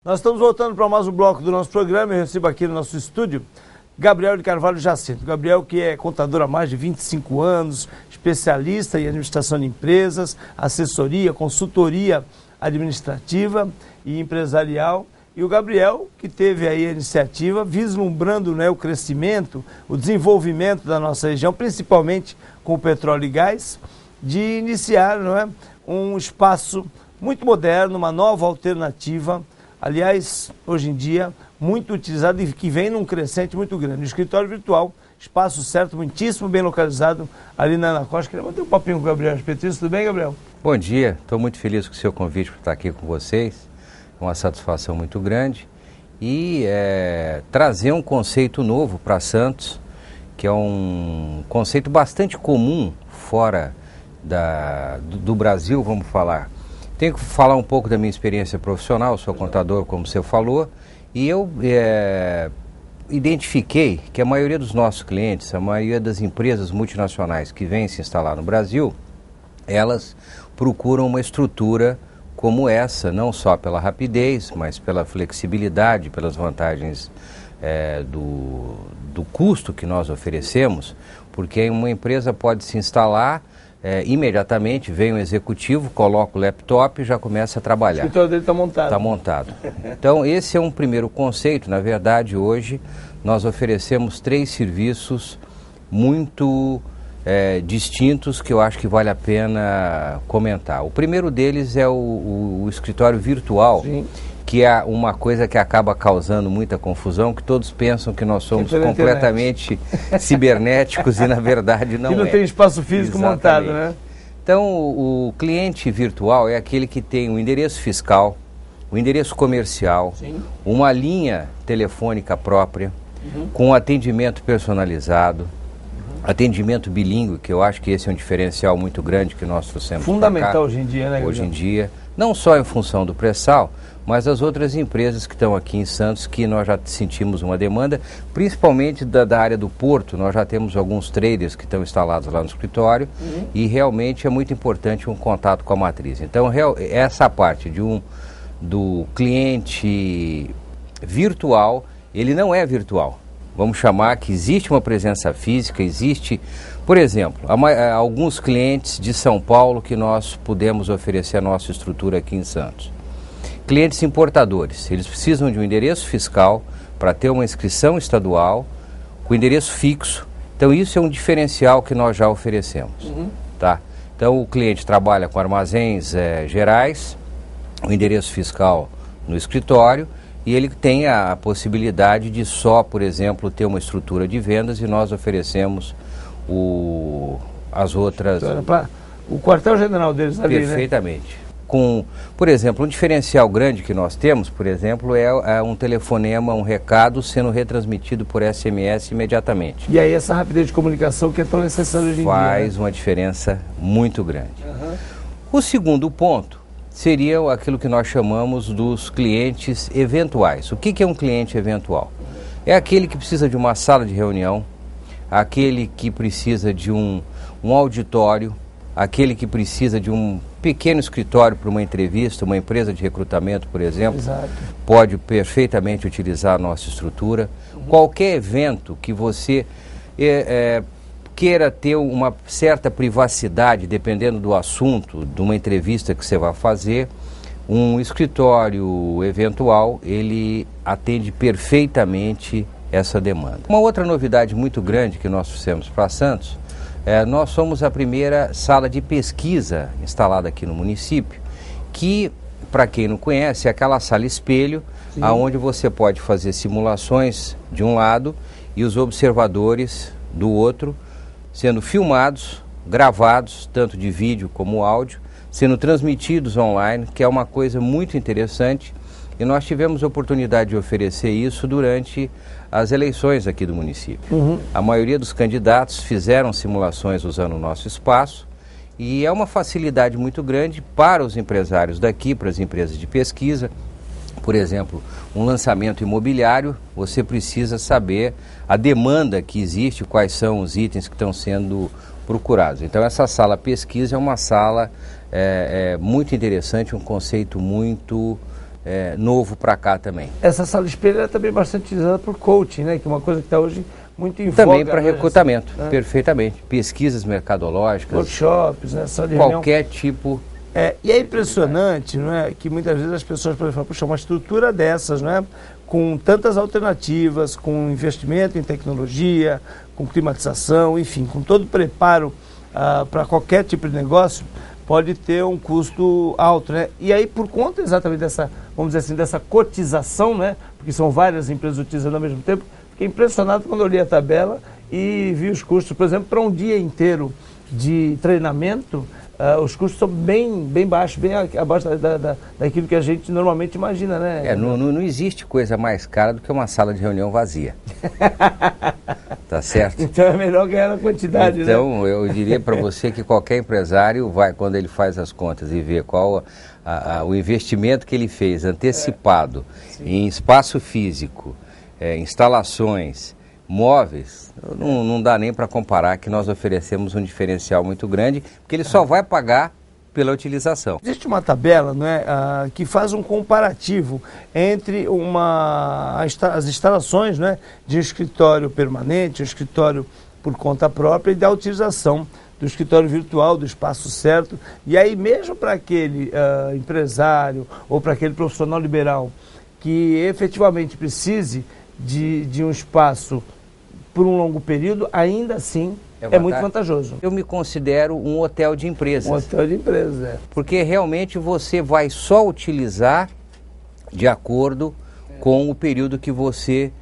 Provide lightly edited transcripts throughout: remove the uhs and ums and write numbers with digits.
Nós estamos voltando para mais um bloco do nosso programa. Eu recebo aqui no nosso estúdio Gabriel de Carvalho Jacinto. Gabriel, que é contador há mais de 25 anos, especialista em administração de empresas, assessoria, consultoria administrativa e empresarial. E o Gabriel, que teve aí a iniciativa, vislumbrando, né, o crescimento, o desenvolvimento da nossa região, principalmente com o petróleo e gás, de iniciar, não é, um espaço muito moderno, uma nova alternativa. Aliás, hoje em dia, muito utilizado e que vem num crescente muito grande. O escritório virtual, espaço certo, muitíssimo bem localizado ali na Ana Costa. Queria bater um papinho com o Gabriel a respeito disso. Tudo bem, Gabriel? Bom dia, estou muito feliz com o seu convite para estar aqui com vocês. É uma satisfação muito grande. E trazer um conceito novo para Santos, que é um conceito bastante comum fora do Brasil, vamos falar. Tenho que falar um pouco da minha experiência profissional, sou contador, como você falou, e eu identifiquei que a maioria dos nossos clientes, a maioria das empresas multinacionais que vêm se instalar no Brasil, elas procuram uma estrutura como essa, não só pela rapidez, mas pela flexibilidade, pelas vantagens do custo que nós oferecemos, porque uma empresa pode se instalar imediatamente, vem um executivo, coloca o laptop e já começa a trabalhar. O escritório dele está montado. Está montado. Então, esse é um primeiro conceito. Na verdade, hoje, nós oferecemos 3 serviços muito distintos que eu acho que vale a pena comentar. O primeiro deles é o escritório virtual. Sim. Que é uma coisa que acaba causando muita confusão, que todos pensam que nós somos completamente cibernéticos e na verdade não é. Que não tem espaço físico montado, né? Então o cliente virtual é aquele que tem um endereço fiscal, um endereço comercial, sim, uma linha telefônica própria, com atendimento personalizado, atendimento bilíngue, que eu acho que esse é um diferencial muito grande que nós trouxemos. Fundamental hoje em dia, né? Hoje em dia, não só em função do pré-sal, mas as outras empresas que estão aqui em Santos, que nós já sentimos uma demanda, principalmente da área do porto. Nós já temos alguns traders que estão instalados lá no escritório, e realmente é muito importante um contato com a matriz. Então, essa parte do cliente virtual, ele não é virtual. Vamos chamar que existe uma presença física, existe, por exemplo, alguns clientes de São Paulo que nós pudemos oferecer a nossa estrutura aqui em Santos. Clientes importadores, eles precisam de um endereço fiscal para ter uma inscrição estadual, com endereço fixo. Então isso é um diferencial que nós já oferecemos. Tá? Então o cliente trabalha com armazéns gerais, o endereço fiscal no escritório, e ele tem a possibilidade de só, por exemplo, ter uma estrutura de vendas, e nós oferecemos as outras... O quartel-general deles ali, perfeitamente. Né? Por exemplo, um diferencial grande que nós temos, por exemplo, é um telefonema, um recado sendo retransmitido por SMS imediatamente. E aí essa rapidez de comunicação que é tão necessária hoje em dia. Faz uma diferença muito grande. O segundo ponto seria aquilo que nós chamamos dos clientes eventuais. O que é um cliente eventual? É aquele que precisa de uma sala de reunião, aquele que precisa de um auditório, aquele que precisa de um pequeno escritório para uma entrevista, uma empresa de recrutamento, por exemplo. Exato. Pode perfeitamente utilizar a nossa estrutura. Qualquer evento que você queira ter uma certa privacidade, dependendo do assunto, de uma entrevista que você vai fazer, um escritório eventual, ele atende perfeitamente essa demanda. Uma outra novidade muito grande que nós fizemos para Santos, nós somos a primeira sala de pesquisa instalada aqui no município, que, para quem não conhece, é aquela sala espelho, onde você pode fazer simulações de um lado e os observadores do outro, sendo filmados, gravados, tanto de vídeo como áudio, sendo transmitidos online, que é uma coisa muito interessante. E nós tivemos a oportunidade de oferecer isso durante as eleições aqui do município. A maioria dos candidatos fizeram simulações usando o nosso espaço, e é uma facilidade muito grande para os empresários daqui, para as empresas de pesquisa. Por exemplo, um lançamento imobiliário, você precisa saber a demanda que existe, quais são os itens que estão sendo procurados. Então essa sala pesquisa é uma sala muito interessante, um conceito muito novo para cá também. Essa sala espelho é também bastante utilizada por coaching, né? Que é uma coisa que está hoje muito em Também voga, para né? recrutamento, perfeitamente. Pesquisas mercadológicas. Workshops, né? Sala de reunião. Qualquer tipo. E é impressionante, não é, que muitas vezes as pessoas podem falar, puxa, uma estrutura dessas, não é, com tantas alternativas, com investimento em tecnologia, com climatização, enfim, com todo o preparo para qualquer tipo de negócio, pode ter um custo alto, né? E aí, por conta exatamente dessa, vamos dizer assim, dessa cotização, né, porque são várias empresas utilizando ao mesmo tempo, fiquei impressionado quando eu li a tabela e vi os custos, por exemplo, para um dia inteiro de treinamento. Os custos são bem baixos, bem abaixo daquilo que a gente normalmente imagina, né? Não existe coisa mais cara do que uma sala de reunião vazia. Tá certo? Então é melhor ganhar a quantidade, né? Então, eu diria para você que qualquer empresário vai, quando ele faz as contas e vê qual o investimento que ele fez antecipado em espaço físico, instalações, móveis, não dá nem para comparar que nós oferecemos um diferencial muito grande, porque ele só vai pagar pela utilização. Existe uma tabela, não é, que faz um comparativo entre as instalações, não é, de um escritório permanente, um escritório por conta própria e da utilização do escritório virtual, do espaço certo. E aí mesmo para aquele empresário ou para aquele profissional liberal que efetivamente precise de um espaço por um longo período, ainda assim é muito vantajoso. Eu me considero um hotel de empresas. Um hotel de empresas, Porque realmente você vai só utilizar de acordo com o período que você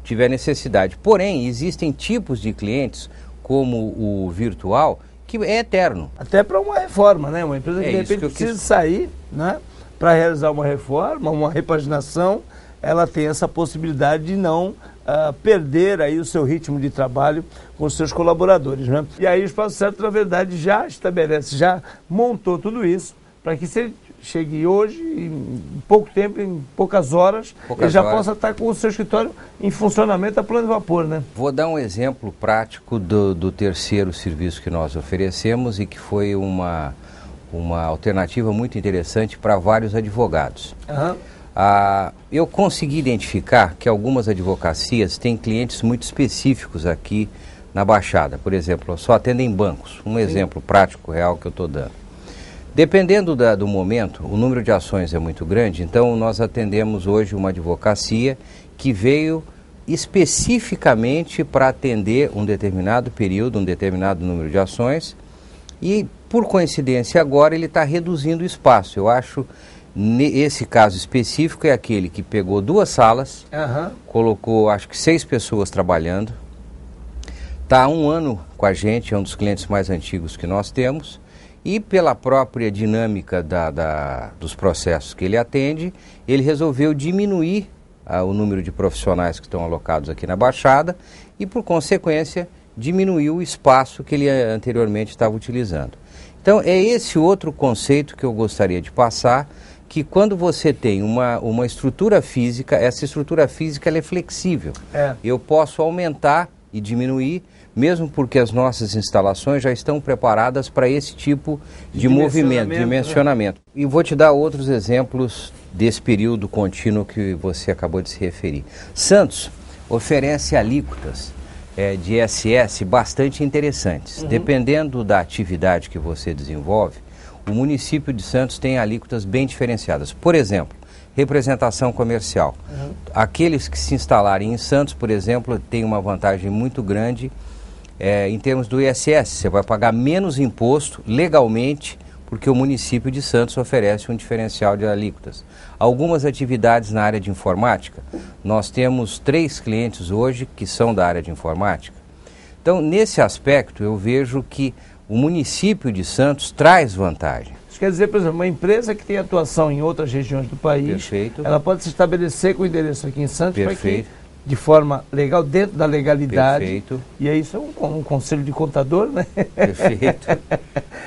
tiver necessidade. Porém, existem tipos de clientes, como o virtual, que é eterno. Até para uma reforma, né? Uma empresa que de repente precisa sair, né, para realizar uma reforma, uma repaginação, ela tem essa possibilidade de não perder aí o seu ritmo de trabalho com os seus colaboradores, né? E aí o Espaço Certo, na verdade, já estabelece, já montou tudo isso para que se ele chegue hoje, em pouco tempo, em poucas horas, ele já possa estar com o seu escritório em funcionamento a pleno vapor, né? Vou dar um exemplo prático do terceiro serviço que nós oferecemos e que foi uma alternativa muito interessante para vários advogados. Eu consegui identificar que algumas advocacias têm clientes muito específicos aqui na Baixada. Por exemplo, só atendem bancos. Um exemplo prático, real que eu estou dando. Dependendo do momento, o número de ações é muito grande, então nós atendemos hoje uma advocacia que veio especificamente para atender um determinado período, um determinado número de ações e, por coincidência, agora ele está reduzindo o espaço. Eu acho... Esse caso específico é aquele que pegou 2 salas, colocou acho que 6 pessoas trabalhando, está há 1 ano com a gente, é um dos clientes mais antigos que nós temos, e pela própria dinâmica dos processos que ele atende, ele resolveu diminuir o número de profissionais que estão alocados aqui na Baixada e, por consequência, diminuiu o espaço que ele anteriormente estava utilizando. Então, é esse outro conceito que eu gostaria de passar, que quando você tem uma estrutura física, essa estrutura física ela é flexível. Eu posso aumentar e diminuir, mesmo porque as nossas instalações já estão preparadas para esse tipo de movimento, dimensionamento. E vou te dar outros exemplos desse período contínuo que você acabou de se referir. Santos oferece alíquotas de ISS bastante interessantes. Dependendo da atividade que você desenvolve, o município de Santos tem alíquotas bem diferenciadas. Por exemplo, representação comercial. Aqueles que se instalarem em Santos, por exemplo, têm uma vantagem muito grande em termos do ISS. Você vai pagar menos imposto legalmente, porque o município de Santos oferece um diferencial de alíquotas. Algumas atividades na área de informática. Nós temos 3 clientes hoje que são da área de informática. Então, nesse aspecto, eu vejo que o município de Santos traz vantagem. Isso quer dizer, por exemplo, uma empresa que tem atuação em outras regiões do país, ela pode se estabelecer com o endereço aqui em Santos, para que, de forma legal, dentro da legalidade, e aí isso é um conselho de contador, né?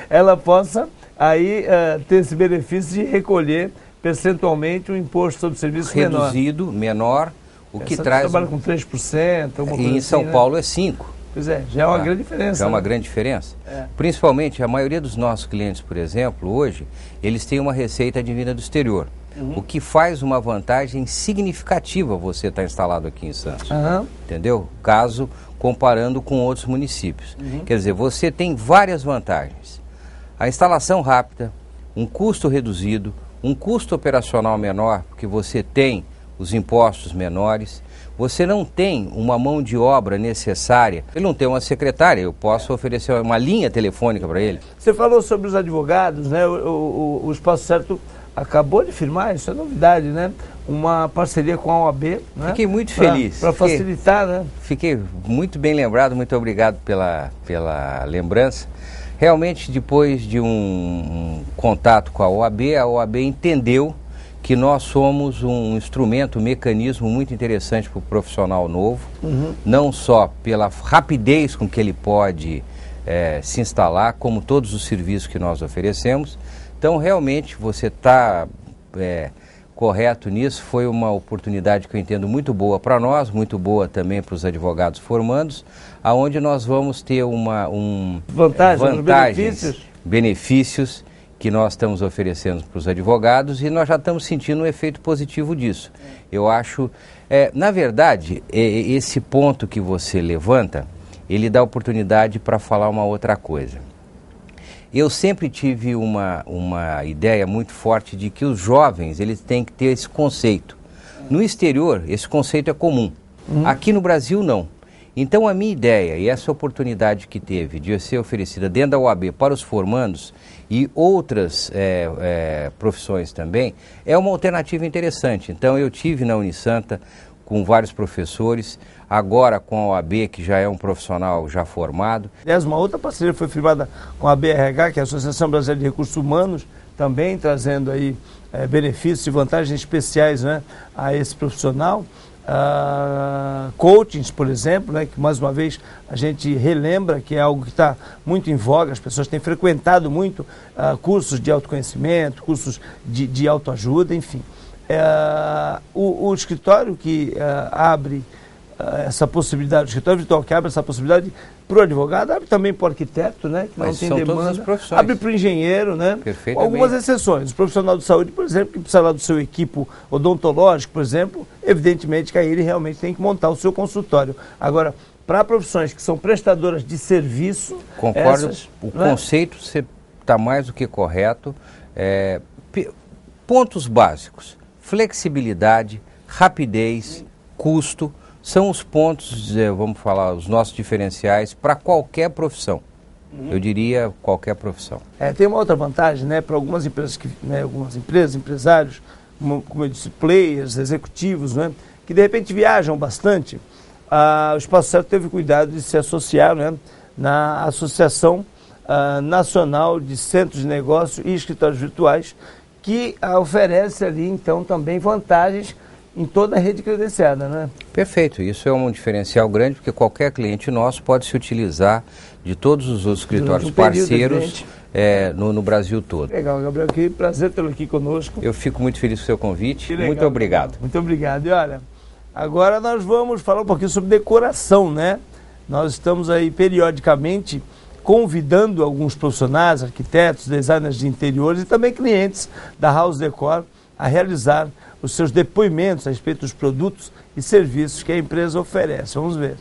Ela possa aí ter esse benefício de recolher percentualmente um imposto sobre serviço reduzido, menor, o que traz... trabalha com 3%, alguma coisa em São Paulo é 5%. Pois é, já é uma grande diferença. Já é uma grande diferença. Principalmente, a maioria dos nossos clientes, por exemplo, hoje, eles têm uma receita advinda do exterior. o que faz uma vantagem significativa você estar instalado aqui em Santos. Entendeu? Caso comparando com outros municípios. Quer dizer, você tem várias vantagens. A instalação rápida, um custo reduzido, um custo operacional menor, porque você tem os impostos menores, você não tem uma mão de obra necessária, ele não tem uma secretária, eu posso oferecer uma linha telefônica para ele. Você falou sobre os advogados, né? O Espaço Certo acabou de firmar, isso é novidade, né? Uma parceria com a OAB, né? Fiquei muito feliz. Para facilitar, né? Fiquei muito bem lembrado, muito obrigado pela lembrança. Realmente, depois de um contato com a OAB entendeu que nós somos um instrumento, um mecanismo muito interessante para o profissional novo, não só pela rapidez com que ele pode se instalar, como todos os serviços que nós oferecemos. Então, realmente, você está correto nisso, foi uma oportunidade que eu entendo muito boa para nós, muito boa também para os advogados formandos, aonde nós vamos ter vantagens, benefícios que nós estamos oferecendo para os advogados e nós já estamos sentindo um efeito positivo disso. Eu acho, na verdade, esse ponto que você levanta, ele dá oportunidade para falar uma outra coisa. Eu sempre tive uma ideia muito forte de que os jovens eles têm que ter esse conceito. No exterior, esse conceito é comum. Aqui no Brasil, não. Então, a minha ideia e essa oportunidade que teve de ser oferecida dentro da OAB para os formandos e outras profissões também, é uma alternativa interessante. Então, eu tive na Unisanta com vários professores, agora com a OAB, que já é um profissional já formado. Aliás, uma outra parceria foi firmada com a BRH, que é a Associação Brasileira de Recursos Humanos, também trazendo aí benefícios e vantagens especiais, né, a esse profissional. Coachings, por exemplo, né, que mais uma vez a gente relembra que é algo que está muito em voga, as pessoas têm frequentado muito cursos de autoconhecimento, cursos de autoajuda, enfim. O escritório que abre essa possibilidade, o escritório virtual que abre essa possibilidade para o advogado, abre também para o arquiteto, né, que não tem demanda, abre para o engenheiro, né, com algumas exceções. O profissional de saúde, por exemplo, que precisa lá do seu equipo odontológico, por exemplo, evidentemente que aí ele realmente tem que montar o seu consultório. Agora, para profissões que são prestadoras de serviço... Concordo, o conceito está mais do que correto. Pontos básicos: flexibilidade, rapidez, custo, são os pontos, vamos falar, os nossos diferenciais para qualquer profissão. Eu diria qualquer profissão. Tem uma outra vantagem, né, para algumas empresas, empresários, como eu disse, players, executivos, né, que de repente viajam bastante. O Espaço Certo teve cuidado de se associar, né, na Associação Nacional de Centros de Negócio e Escritórios Virtuais, que oferece ali, então, também vantagens em toda a rede credenciada, né? Perfeito, isso é um diferencial grande, porque qualquer cliente nosso pode se utilizar de todos os outros escritórios parceiros no Brasil todo. Legal, Gabriel, que prazer tê-lo aqui conosco. Eu fico muito feliz com o seu convite, legal, muito obrigado. Muito obrigado. E olha, agora nós vamos falar um pouquinho sobre decoração, né? Nós estamos aí periodicamente convidando alguns profissionais, arquitetos, designers de interiores e também clientes da House Decor a realizar os seus depoimentos a respeito dos produtos e serviços que a empresa oferece. Vamos ver.